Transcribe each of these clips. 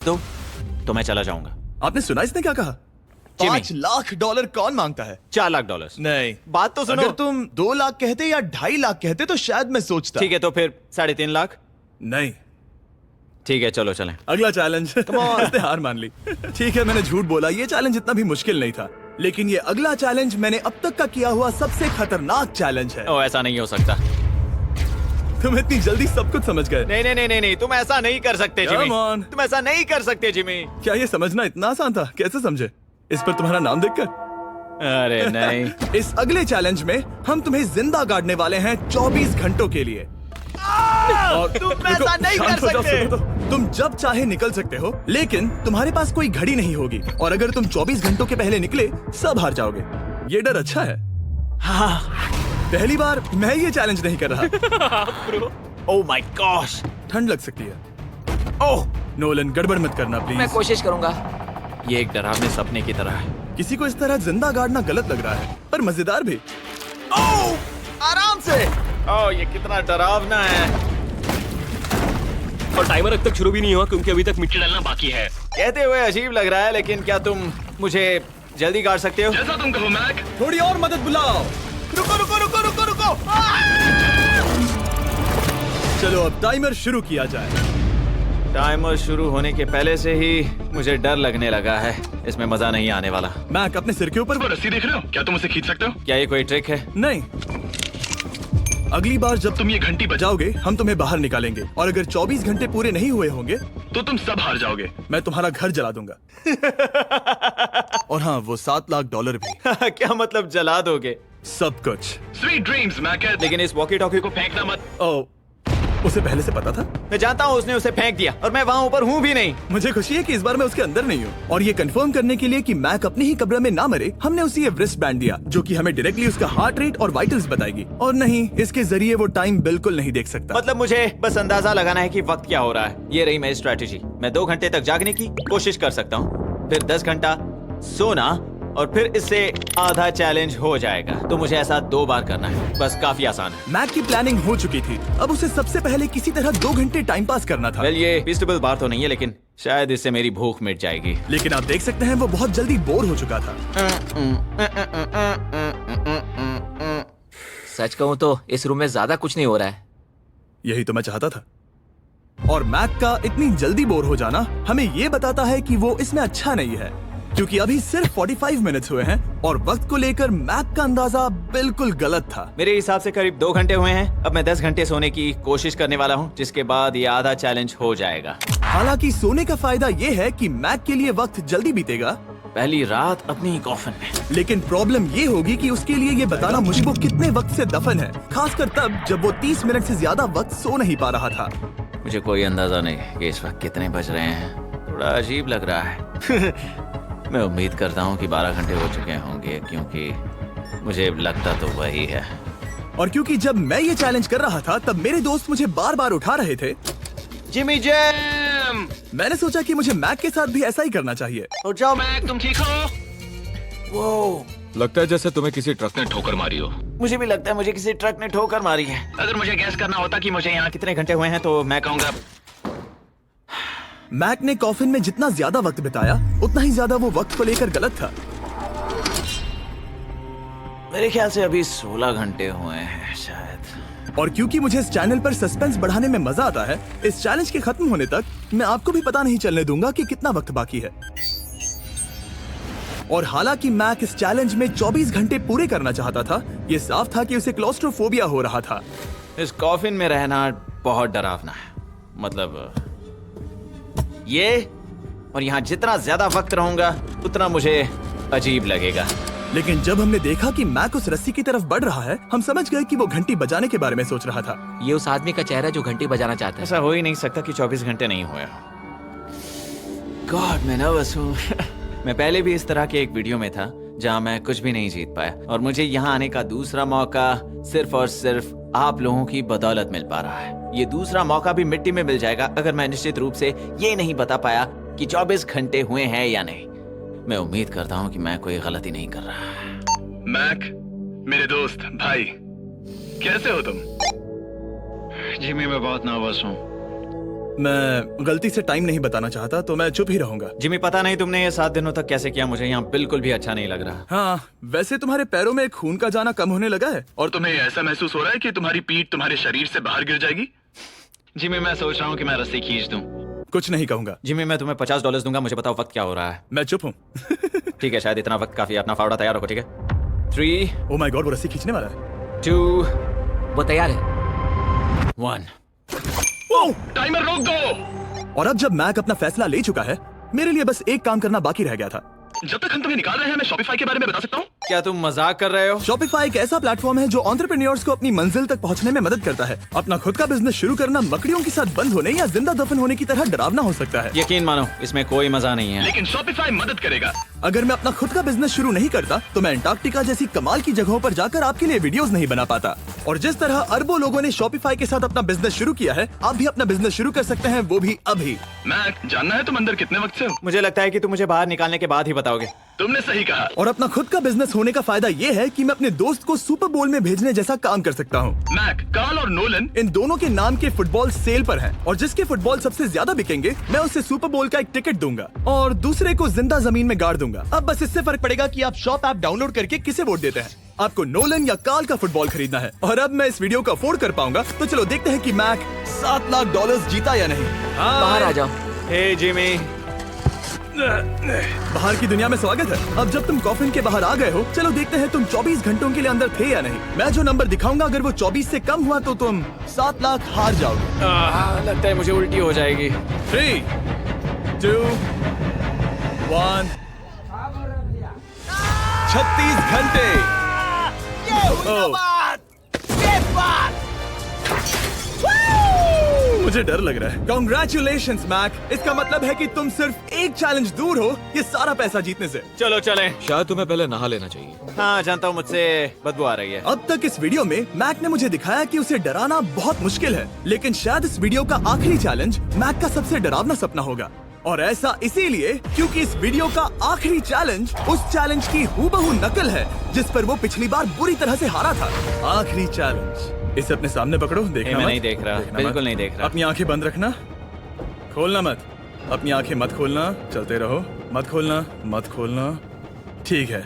तो मैं चला जाऊंगा। आपने सुना इसने क्या कहा? जिमी। $5 लाख कौन मांगता है? $4 लाख। नहीं, बात तो सुनो। अगर तुम 2 लाख कहते या 2.5 लाख कहते तो शायद मैं सोचता। ठीक है, तो फिर 3.5 लाख। नहीं, ठीक है, चलो चलें। अगला चैलेंज। इसने हार मान ली। ठीक है, मैंने झूठ बोला, ये चैलेंज इतना भी मुश्किल नहीं था, लेकिन ये अगला चैलेंज मैंने अब तक का किया हुआ सबसे खतरनाक चैलेंज है। ओ, ऐसा नहीं हो सकता। तुम इतनी जल्दी सब कुछ समझ गए। नहीं नहीं नहीं नहीं नहीं, तुम ऐसा नहीं कर सकते जिमी। Come on. तुम ऐसा नहीं कर सकते जिमी। क्या ये समझना इतना आसान था? कैसे समझे? इस पर तुम्हारा नाम देखकर? अरे नहीं। इस अगले चैलेंज में हम तुम्हें जिंदा गाड़ने वाले हैं 24 घंटों के लिए। तुम ऐसा नहीं कर शांत हो जाओ, सकते। सुनो तो। तुम जब चाहे निकल सकते हो, लेकिन तुम्हारे पास कोई घड़ी नहीं होगी, और अगर तुम 24 घंटों के पहले निकले सब हार जाओगे। ये डर अच्छा है। हाँ। पहली बार मैं ये चैलेंज नहीं कर रहा। Oh my gosh. ठंड लग सकती है। ओह, नोलन, गड़बड़ मत करना मैं प्लीज। कोशिश करूंगा। ये एक डरावने सपने की तरह है। किसी को इस तरह जिंदा गाड़ना गलत लग रहा है, पर मजेदार भी। ओह, आराम से। ओह, ये कितना डरावना है। और टाइमर अब तक शुरू भी नहीं हुआ क्योंकि अभी तक मिट्टी डालना बाकी है। कहते हुए अजीब लग रहा है, लेकिन क्या तुम मुझे जल्दी गाड़ सकते हो? जैसा तुम कहो मैक। थोड़ी और मदद बुलाओ। रुको रुको रुको रुको रुको। चलो अब टाइमर शुरू किया जाए। टाइमर शुरू होने के पहले से ही मुझे डर लगने लगा है। इसमें मजा नहीं आने वाला। मैक, अपने सिर के ऊपर। वो रस्सी देख रहे हो? क्या तुम उसे खींच सकते हो? क्या ये कोई ट्रिक है? नहीं, अगली बार जब तुम ये घंटी बजाओगे हम तुम्हें बाहर निकालेंगे, और अगर 24 घंटे पूरे नहीं हुए होंगे तो तुम सब हार जाओगे। मैं तुम्हारा घर जला दूंगा। और हाँ, वो $7 लाख भी। क्या मतलब जला दोगे? सब कुछ। Sweet dreams Mac. लेकिन इस वॉकी टॉकी को फेंकना मत। ओ, उसे पहले से पता था? मैं जानता हूँ उसने उसे फेंक दिया, और मैं वहाँ ऊपर हूँ भी नहीं। मुझे खुशी है कि इस बार मैं उसके अंदर नहीं हूँ। और ये कंफर्म करने के लिए कि मैक अपने ही कब्र में ना मरे, हमने उसे ये व्रिस्ट बैंड दिया, जो कि हमें डायरेक्टली उसका हार्ट रेट और वाइटल्स बताएगी। और नहीं, इसके जरिए वो टाइम बिल्कुल नहीं देख सकता। मतलब मुझे बस अंदाजा लगाना है कि वक्त क्या हो रहा है। ये रही मेरी स्ट्रेटेजी। मैं 2 घंटे तक जागने की कोशिश कर सकता हूँ, फिर 10 घंटा सोना, और फिर इससे आधा चैलेंज हो जाएगा। तो मुझे ऐसा 2 बार करना है, बस काफी आसान है। मैक की प्लानिंग हो चुकी थी, अब उसे सबसे पहले किसी तरह 2 घंटे टाइम पास करना था। वेल, ये फीस्टेबल बार तो नहीं है, लेकिन शायद इससे मेरी भूख मिट जाएगी। लेकिन आप देख सकते हैं वो बहुत जल्दी बोर हो चुका था। सच कहूँ तो इस रूम में ज्यादा कुछ नहीं हो रहा है। यही तो मैं चाहता था। और मैक का इतनी जल्दी बोर हो जाना हमें ये बताता है कि वो इसमें अच्छा नहीं है, क्योंकि अभी सिर्फ 45 मिनट्स हुए हैं और वक्त को लेकर मैक का अंदाजा बिल्कुल गलत था। मेरे हिसाब से करीब 2 घंटे हुए हैं। अब मैं 10 घंटे सोने की कोशिश करने वाला हूँ, जिसके बाद ये आधा चैलेंज हो जाएगा। हालांकि सोने का फायदा ये है कि मैक के लिए वक्त जल्दी बीतेगा, पहली रात अपनी कॉफिन में। लेकिन प्रॉब्लम ये होगी कि उसके लिए ये बताना मुझे वो कितने वक्त से दफन है, खासकर तब जब वो 30 मिनट से ज्यादा वक्त सो नहीं पा रहा था। मुझे कोई अंदाजा नहीं कि इस वक्त कितने बज रहे हैं। थोड़ा अजीब लग रहा है। मैं उम्मीद करता हूँ कि 12 घंटे हो चुके होंगे, क्योंकि मुझे लगता तो वही है। और क्योंकि जब मैं ये चैलेंज कर रहा था तब मेरे दोस्त मुझे बार बार उठा रहे थे। जिमी जैम, मैंने सोचा कि मुझे मैक के साथ भी ऐसा ही करना चाहिए। उठ जाओ। मैक, तुम ठीक हो? वो लगता है जैसे तुम्हें किसी ट्रक ने ठोकर मारी हो। मुझे भी लगता है मुझे किसी ट्रक ने ठोकर मारी है। अगर मुझे गैस करना होता कि मुझे यहाँ कितने घंटे हुए हैं तो मैं कहूँगा मैक ने कॉफिन में जितना ज्यादा वक्त बिताया उतना ही ज्यादा वो वक्त को लेकर गलत था। मेरे ख्याल से अभी 16 घंटे हुए हैं शायद। और क्योंकि मुझे इस चैनल पर सस्पेंस बढ़ाने में मजा आता है, इस चैलेंज के खत्म होने तक मैं आपको भी पता नहीं चलने दूंगा कि कितना वक्त बाकी है। और हालांकि मैक इस चैलेंज में 24 घंटे पूरे करना चाहता था, ये साफ था कि उसे क्लॉस्ट्रोफोबिया हो रहा था। इस कॉफिन में रहना बहुत डरावना है। मतलब ये, और यहाँ जितना ज्यादा वक्त रहूंगा उतना मुझे अजीब लगेगा। लेकिन जब हमने देखा कि मैक उस रस्सी की तरफ बढ़ रहा है, हम समझ गए कि वो घंटी बजाने के बारे में सोच रहा था। ये उस आदमी का चेहरा जो घंटी बजाना चाहता है। ऐसा हो ही नहीं सकता कि 24 घंटे नहीं हुए। गॉड, मैं नर्वस हूँ। मैं पहले भी इस तरह के एक वीडियो में था जहाँ मैं कुछ भी नहीं जीत पाया, और मुझे यहाँ आने का दूसरा मौका सिर्फ और सिर्फ आप लोगों की बदौलत मिल पा रहा है। ये दूसरा मौका भी मिट्टी में मिल जाएगा अगर मैं निश्चित रूप से ये नहीं बता पाया कि 24 घंटे हुए हैं या नहीं। मैं उम्मीद करता हूँ कि मैं कोई गलती नहीं कर रहा। मैक, मेरे दोस्त भाई, कैसे हो तुम? जिमी, मैं बहुत नर्वस हूँ। मैं गलती से टाइम नहीं बताना चाहता तो मैं चुप ही रहूंगा। जिमी, पता नहीं तुमने ये 7 दिनों तक कैसे किया, मुझे यहाँ बिल्कुल भी अच्छा नहीं लग रहा। हाँ, वैसे तुम्हारे पैरों में खून का जाना कम होने लगा है और तुम्हें ऐसा महसूस हो रहा है कि तुम्हारी पीठ तुम्हारे शरीर से बाहर गिर जाएगी। जिमी, मैं सोच रहा हूँ कि मैं रस्सी खींच दूं। कुछ नहीं कहूंगा। जिमी, मैं तुम्हें $50 दूंगा, मुझे बताओ वक्त क्या हो रहा है। मैं चुप हूँ। ठीक है, शायद इतना वक्त काफी है। अपना फावड़ा तैयार रखो, ठीक है? 3, ओ माय गॉड, वो रस्सी खींचने वाला है। 2, वो तैयार है। 1। टाइमर रोक दो। और अब जब मैक अपना फैसला ले चुका है, मेरे लिए बस एक काम करना बाकी रह गया था। जब तक हम तुम्हें निकाल रहे हैं, मैं शॉपिफाई के बारे में बता सकता हूँ। क्या तुम मजाक कर रहे हो? शॉपिफाई एक ऐसा प्लेटफॉर्म है जो एंटरप्रेन्योर्स को अपनी मंजिल तक पहुंचने में मदद करता है। अपना खुद का बिजनेस शुरू करना मकड़ियों के साथ बंद होने या जिंदा दफन होने की तरह डरावना हो सकता है। यकीन मानो, इसमें कोई मजा नहीं है। लेकिन शॉपिफाई मदद करेगा। अगर मैं अपना खुद का बिजनेस शुरू नहीं करता तो मैं अंटार्कटिका जैसी कमाल की जगहों पर जाकर आपके लिए वीडियोस नहीं बना पाता। और जिस तरह अरबों लोगों ने शॉपिफाई के साथ अपना बिजनेस शुरू किया है, आप भी अपना बिजनेस शुरू कर सकते हैं, वो भी अभी। मैक, जानना है तुम अंदर कितने वक्त से हो? मुझे लगता है कि तुम मुझे बाहर निकालने के बाद ही बताओगे। तुमने सही कहा। और अपना खुद का बिजनेस होने का फायदा ये है कि मैं अपने दोस्त को सुपर बोल में भेजने जैसा काम कर सकता हूँ। मैक, कार्ल और नोलन इन दोनों के नाम के फुटबॉल सेल पर हैं और जिसके फुटबॉल सबसे ज्यादा बिकेंगे, मैं उसे सुपर बोल का एक टिकट दूंगा और दूसरे को जिंदा जमीन में गाड़ दूंगा। अब बस इससे फर्क पड़ेगा कि आप शॉप ऐप डाउनलोड करके किसे वोट देते हैं। आपको नोलन या कार्ल का फुटबॉल खरीदना है। और अब मैं इस वीडियो को अफोर्ड कर पाऊंगा, तो चलो देखते हैं कि मैक $7 लाख जीता या नहीं। बाहर आ जाओ। हे जिमी, बाहर की दुनिया में स्वागत है। अब जब तुम कॉफिन के बाहर आ गए हो, चलो देखते हैं तुम 24 घंटों के लिए अंदर थे या नहीं। मैं जो नंबर दिखाऊंगा, अगर वो 24 से कम हुआ तो तुम 7 लाख हार जाओगे। लगता है मुझे उल्टी हो जाएगी। 3, 2, 1। 36 घंटे। मुझे डर लग रहा है। Congratulations, Mac. इसका मतलब है कि तुम सिर्फ एक चैलेंज दूर हो ये सारा पैसा जीतने से। चलो चलें। शायद तुम्हें पहले नहा लेना चाहिए। हाँ, जानता हूँ, मुझसे बदबू आ रही है। अब तक इस वीडियो में मैक ने मुझे दिखाया कि उसे डराना बहुत मुश्किल है, लेकिन शायद इस वीडियो का आखिरी चैलेंज मैक का सबसे डरावना सपना होगा। और ऐसा इसीलिए क्योंकि इस वीडियो का आखिरी चैलेंज उस चैलेंज की हूबहू नकल है जिस पर वो पिछली बार बुरी तरह से हारा था। आखिरी चैलेंज। इसे अपने सामने पकड़ो, देखना मैं मत। नहीं देख रहा, देखना बिल्कुल मत। नहीं देख रहा। अपनी आंखें बंद रखना, खोलना मत। अपनी आंखें मत खोलना, चलते रहो। मत खोलना, मत खोलना। ठीक है,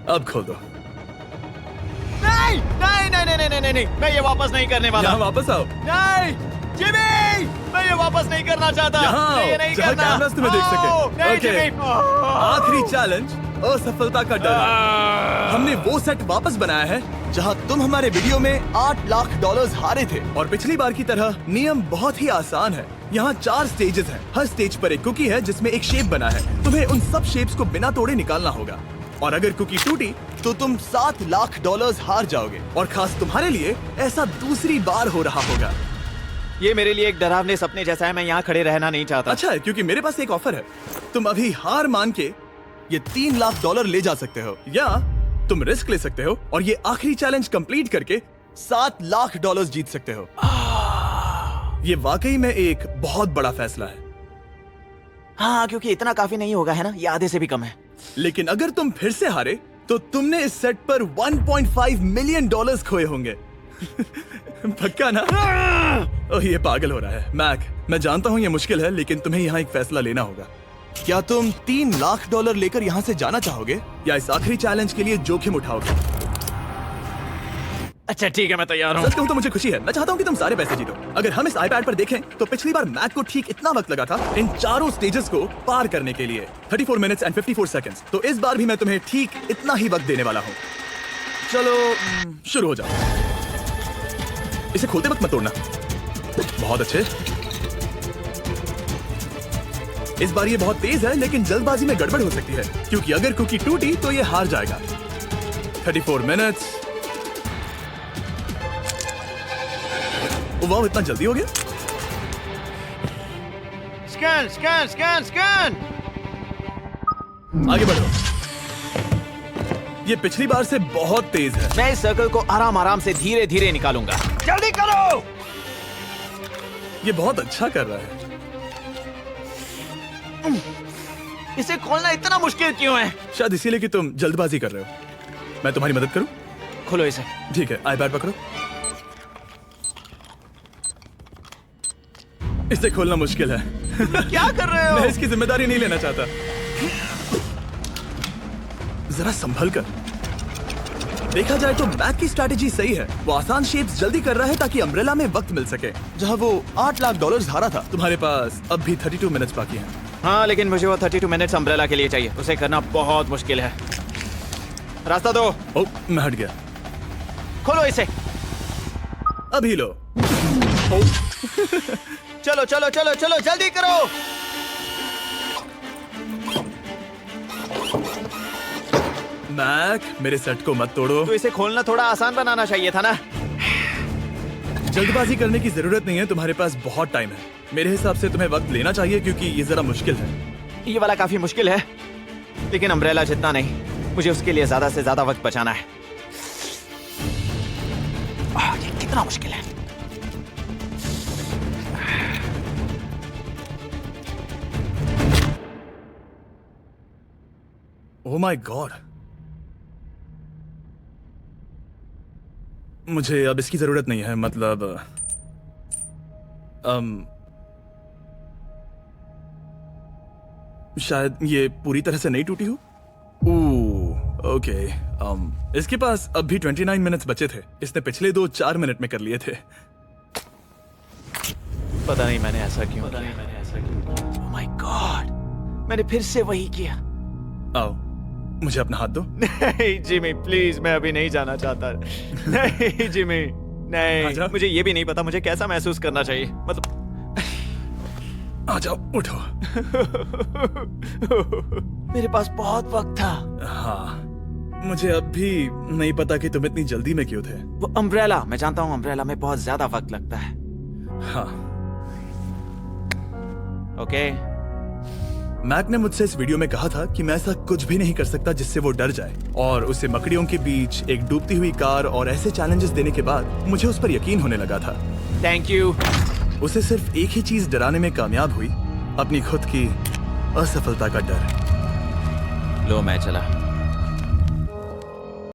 अब खोल दो। नहीं नहीं नहीं नहीं नहीं नहीं, मैं ये वापस नहीं करने वाला। यहाँ वापस आओ। नहीं जिमी, मैं ये वापस नहीं करना चाहता। यहाँ मैं ये आओ, नहीं जहाँ करना। कैमरास तुम्हें देख सके। नहीं ओके। जिमी। आखिरी चैलेंज असफलता का डर। हमने वो सेट वापस बनाया है जहां तुम हमारे वीडियो में $8 लाख हारे थे। और पिछली बार की तरह नियम बहुत ही आसान है। यहाँ 4 स्टेजेस हैं। हर स्टेज पर एक कुकी है जिसमें एक शेप बना है। तुम्हें उन सब शेप्स को बिना तोड़े निकालना होगा और अगर कुकी टूटी तो तुम $7 लाख हार जाओगे। और खास तुम्हारे लिए ऐसा दूसरी बार हो रहा होगा। ये मेरे लिए एक डरावने सपने जैसा है। मैं यहाँ खड़े रहना नहीं चाहता। अच्छा है, क्योंकि मेरे पास एक ऑफर है। तुम अभी हार मान के ये $3 लाख ले जा सकते हो, या तुम रिस्क ले सकते हो और ये आखिरी चैलेंज कंप्लीट करके $7 लाख जीत सकते हो। ये वाकई में एक बहुत बड़ा फैसला है। हाँ, क्योंकि इतना काफी नहीं होगा, है ना? ये आधे से भी कम है। लेकिन अगर तुम फिर से हारे तो तुमने इस सेट पर $1.5 मिलियन खोए होंगे। पक्का ना? ओह, ये पागल हो रहा है। मैक, मैं जानता हूँ ये मुश्किल है, लेकिन तुम्हें यहाँ एक फैसला लेना होगा। क्या तुम $3 लाख लेकर यहाँ से जाना चाहोगे या इस आखिरी चैलेंज के लिए जोखिम उठाओगे? अच्छा ठीक है, मैं तैयार हूँ। सच कहूं तो मुझे खुशी है। मैं चाहता हूँ कि तुम सारे पैसे जीतो। अगर हम इस iPad पर देखें तो पिछली बार मैक को ठीक इतना वक्त लगा था इन चारों स्टेजेस को पार करने के लिए, 34 मिनट्स एंड 54 सेकंड्स। तो इस बार भी मैं तुम्हें ठीक इतना ही वक्त देने वाला हूँ। चलो शुरू हो जाओ। इसे खोलते वक्त मत तोड़ना। बहुत अच्छे। इस बार ये बहुत तेज है, लेकिन जल्दबाजी में गड़बड़ हो सकती है, क्योंकि अगर कुकी टूटी तो ये हार जाएगा। 34 मिनट्स। वाह, इतना जल्दी हो गया। Scan scan scan scan. आगे बढ़ो। ये पिछली बार से बहुत तेज है। मैं इस सर्कल को आराम आराम से धीरे धीरे निकालूंगा। जल्दी करो। ये बहुत अच्छा कर रहा है। इसे खोलना इतना मुश्किल क्यों है? शायद इसीलिए कि तुम जल्दबाजी कर रहे हो। मैं तुम्हारी मदद करूं? खोलो इसे। ठीक है, iPad पकड़ो। इसे खोलना मुश्किल है। क्या कर रहे मैं हो? इसकी जिम्मेदारी नहीं लेना चाहता। जरा संभल कर। देखा जाए तो मैक की स्ट्रैटेजी सही है। वो आसान शेप्स जल्दी कर रहा है ताकि अम्ब्रेला में वक्त मिल सके। जहां वो $8 लाख हारा था, तुम्हारे पास अब भी 32 मिनट्स बाकी हैं। हाँ, लेकिन मुझे वो 32 मिनट्स अम्ब्रेला के लिए चाहिए। उसे करना बहुत मुश्किल है। रास्ता दो। ओ, मैं हट गया। खोलो इसे। अभी लो। चलो चलो चलो चलो, जल्दी करो। मैक, मेरे सेट को मत तोड़ो। तो इसे खोलना थोड़ा आसान बनाना चाहिए था ना। जल्दबाजी करने की जरूरत नहीं है, तुम्हारे पास बहुत टाइम है। मेरे हिसाब से तुम्हें वक्त लेना चाहिए क्योंकि ये जरा मुश्किल है। ये वाला काफी मुश्किल है, लेकिन अम्ब्रेला जितना नहीं। मुझे उसके लिए ज्यादा से ज्यादा वक्त बचाना है। ये कितना मुश्किल है। ओह माय गॉड, मुझे अब इसकी जरूरत नहीं है। मतलब शायद ये पूरी तरह से नहीं टूटी हो। ओके, इसके पास अब भी 29 मिनट्स बचे थे। इसने पिछले 4 मिनट में कर लिए थे। पता नहीं मैंने ऐसा क्यों किया। ओह माय गॉड, मैंने फिर से वही किया। आओ, मुझे अपना हाथ दो। नहीं जिमी, प्लीज, मैं अभी नहीं जाना चाहता। नहीं जिमी, नहीं। आजा। मुझे ये भी नहीं पता मुझे कैसा महसूस करना चाहिए। मतलब आ जाओ, उठो। मेरे पास बहुत वक्त था। हाँ, मुझे अब भी नहीं पता कि तुम इतनी जल्दी में क्यों थे। वो अम्ब्रेला, मैं जानता हूँ अम्ब्रेला में बहुत ज्यादा वक्त लगता है। हाँ, ओके। मैक ने मुझसे इस वीडियो में कहा था कि मैं ऐसा कुछ भी नहीं कर सकता जिससे वो डर जाए, और उसे मकड़ियों के बीच एक डूबती हुई कार और ऐसे चैलेंजेस देने के बाद मुझे उस पर यकीन होने लगा था। Thank you. उसे सिर्फ एक ही चीज डराने में कामयाब हुई, अपनी खुद की असफलता का डर। लो, मैं चला।